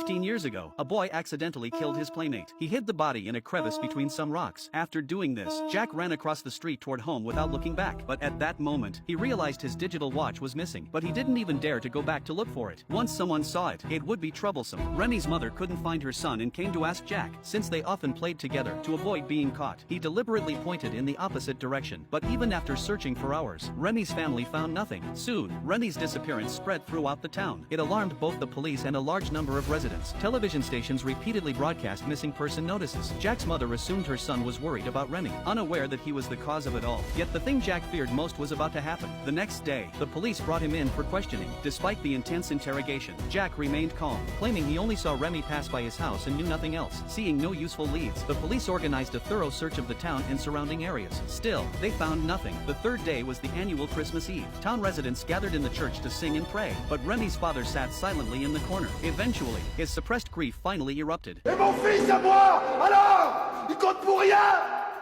15 years ago, a boy accidentally killed his playmate. He hid the body in a crevice between some rocks. After doing this, Jack ran across the street toward home without looking back. But at that moment, he realized his digital watch was missing. But he didn't even dare to go back to look for it. Once someone saw it, it would be troublesome. Remy's mother couldn't find her son and came to ask Jack, since they often played together, to avoid being caught. He deliberately pointed in the opposite direction. But even after searching for hours, Remy's family found nothing. Soon, Remy's disappearance spread throughout the town. It alarmed both the police and a large number of residents. Television stations repeatedly broadcast missing person notices. Jack's mother assumed her son was worried about Remy, unaware that he was the cause of it all. Yet the thing Jack feared most was about to happen. The next day, the police brought him in for questioning. Despite the intense interrogation, Jack remained calm, claiming he only saw Remy pass by his house and knew nothing else. Seeing no useful leads, the police organized a thorough search of the town and surrounding areas. Still, they found nothing. The third day was the annual Christmas Eve. Town residents gathered in the church to sing and pray, but Remy's father sat silently in the corner. Eventually, his suppressed grief finally erupted. Et mon fils à moi, alors, il compte pour rien.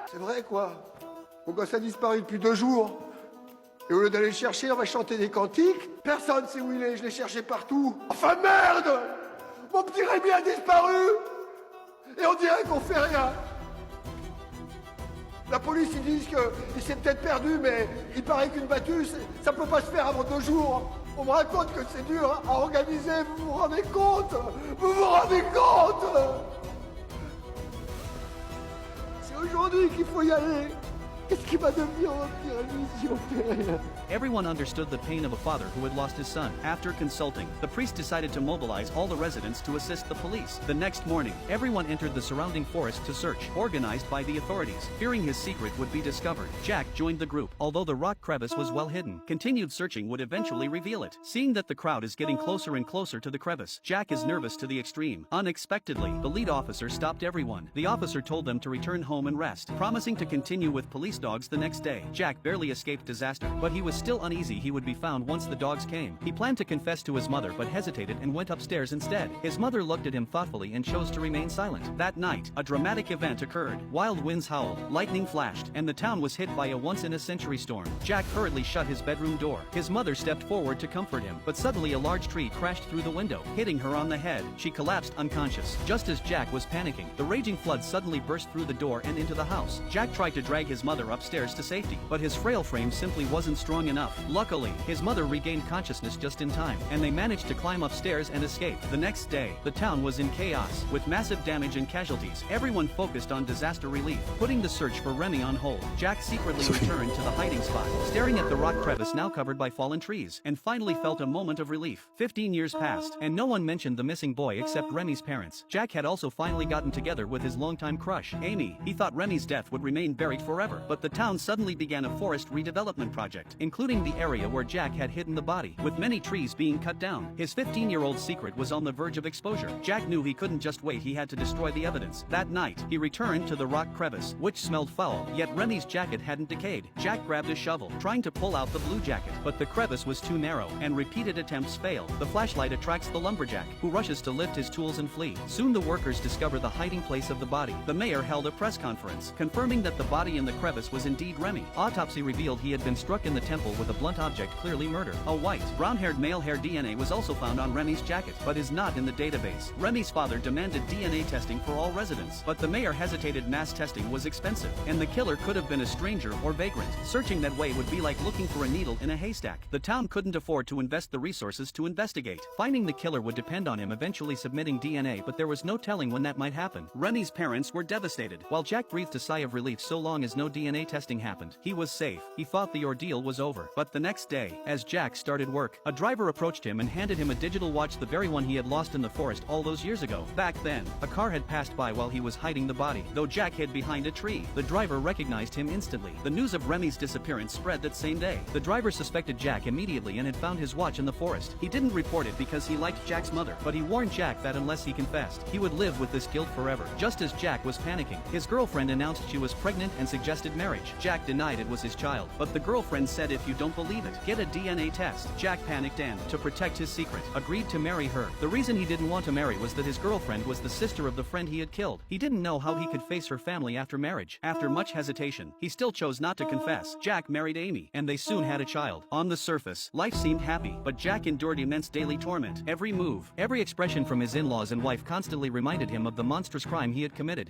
C'est vrai quoi. Mon gosse a disparu depuis 2 jours. Et au lieu d'aller le chercher, on va chanter des cantiques. Personne sait où il est, je l'ai cherché partout. Enfin merde. Mon petit Rémi a disparu. Et on dirait qu'on fait rien. La police, ils disent qu'il s'est peut-être perdu, mais il paraît qu'une battue, ça peut pas se faire avant 2 jours. On me raconte que c'est dur à organiser, vous vous rendez compte? Vous vous rendez compte? C'est aujourd'hui qu'il faut y aller. Qu'est-ce qui va devenir mon petit Rémi si on fait rien? Everyone understood the pain of a father who had lost his son. After consulting, the priest decided to mobilize all the residents to assist the police. The next morning, everyone entered the surrounding forest to search, organized by the authorities. Fearing his secret would be discovered, Jack joined the group. Although the rock crevice was well hidden, continued searching would eventually reveal it. Seeing that the crowd is getting closer and closer to the crevice, Jack is nervous to the extreme. Unexpectedly, the lead officer stopped everyone. The officer told them to return home and rest, promising to continue with police dogs the next day. Jack barely escaped disaster, but he was still uneasy he would be found once the dogs came. He planned to confess to his mother but hesitated and went upstairs instead. His mother looked at him thoughtfully and chose to remain silent. That night, a dramatic event occurred. Wild winds howled, lightning flashed, and the town was hit by a once-in-a-century storm. Jack hurriedly shut his bedroom door. His mother stepped forward to comfort him, but suddenly a large tree crashed through the window, hitting her on the head. She collapsed unconscious. Just as Jack was panicking, the raging flood suddenly burst through the door and into the house. Jack tried to drag his mother upstairs to safety, but his frail frame simply wasn't strong enough. Luckily, his mother regained consciousness just in time, and they managed to climb upstairs and escape. The next day, the town was in chaos, with massive damage and casualties. Everyone focused on disaster relief, putting the search for Remy on hold. Jack secretly returned to the hiding spot, staring at the rock crevice now covered by fallen trees, and finally felt a moment of relief. 15 years passed, and no one mentioned the missing boy except Remy's parents. Jack had also finally gotten together with his longtime crush, Amy. He thought Remy's death would remain buried forever, but the town suddenly began a forest redevelopment project, including the area where Jack had hidden the body, with many trees being cut down. His 15-year-old secret was on the verge of exposure. Jack knew he couldn't just wait, he had to destroy the evidence. That night, he returned to the rock crevice, which smelled foul, yet Remy's jacket hadn't decayed. Jack grabbed a shovel, trying to pull out the blue jacket, but the crevice was too narrow, and repeated attempts failed. The flashlight attracts the lumberjack, who rushes to lift his tools and flee. Soon the workers discover the hiding place of the body. The mayor held a press conference, confirming that the body in the crevice was indeed Remy. Autopsy revealed he had been struck in the temple with a blunt object, clearly murder. A white, brown-haired male hair DNA was also found on Remy's jacket, but is not in the database. Remy's father demanded DNA testing for all residents, but the mayor hesitated. Mass testing was expensive, and the killer could have been a stranger or vagrant. Searching that way would be like looking for a needle in a haystack. The town couldn't afford to invest the resources to investigate. Finding the killer would depend on him eventually submitting DNA, but there was no telling when that might happen. Remy's parents were devastated, while Jack breathed a sigh of relief so long as no DNA testing happened. He was safe. He thought the ordeal was over. But the next day, as Jack started work, a driver approached him and handed him a digital watch, the very one he had lost in the forest all those years ago. Back then, a car had passed by while he was hiding the body. Though Jack hid behind a tree, the driver recognized him instantly. The news of Remy's disappearance spread that same day. The driver suspected Jack immediately and had found his watch in the forest. He didn't report it because he liked Jack's mother, but he warned Jack that unless he confessed, he would live with this guilt forever. Just as Jack was panicking, his girlfriend announced she was pregnant and suggested marriage. Jack denied it was his child, but the girlfriend said if if you don't believe it. Get a DNA test. Jack panicked and, to protect his secret, agreed to marry her. The reason he didn't want to marry was that his girlfriend was the sister of the friend he had killed. He didn't know how he could face her family after marriage. After much hesitation, he still chose not to confess. Jack married Amy, and they soon had a child. On the surface, life seemed happy, but Jack endured immense daily torment. Every move, every expression from his in-laws and wife constantly reminded him of the monstrous crime he had committed.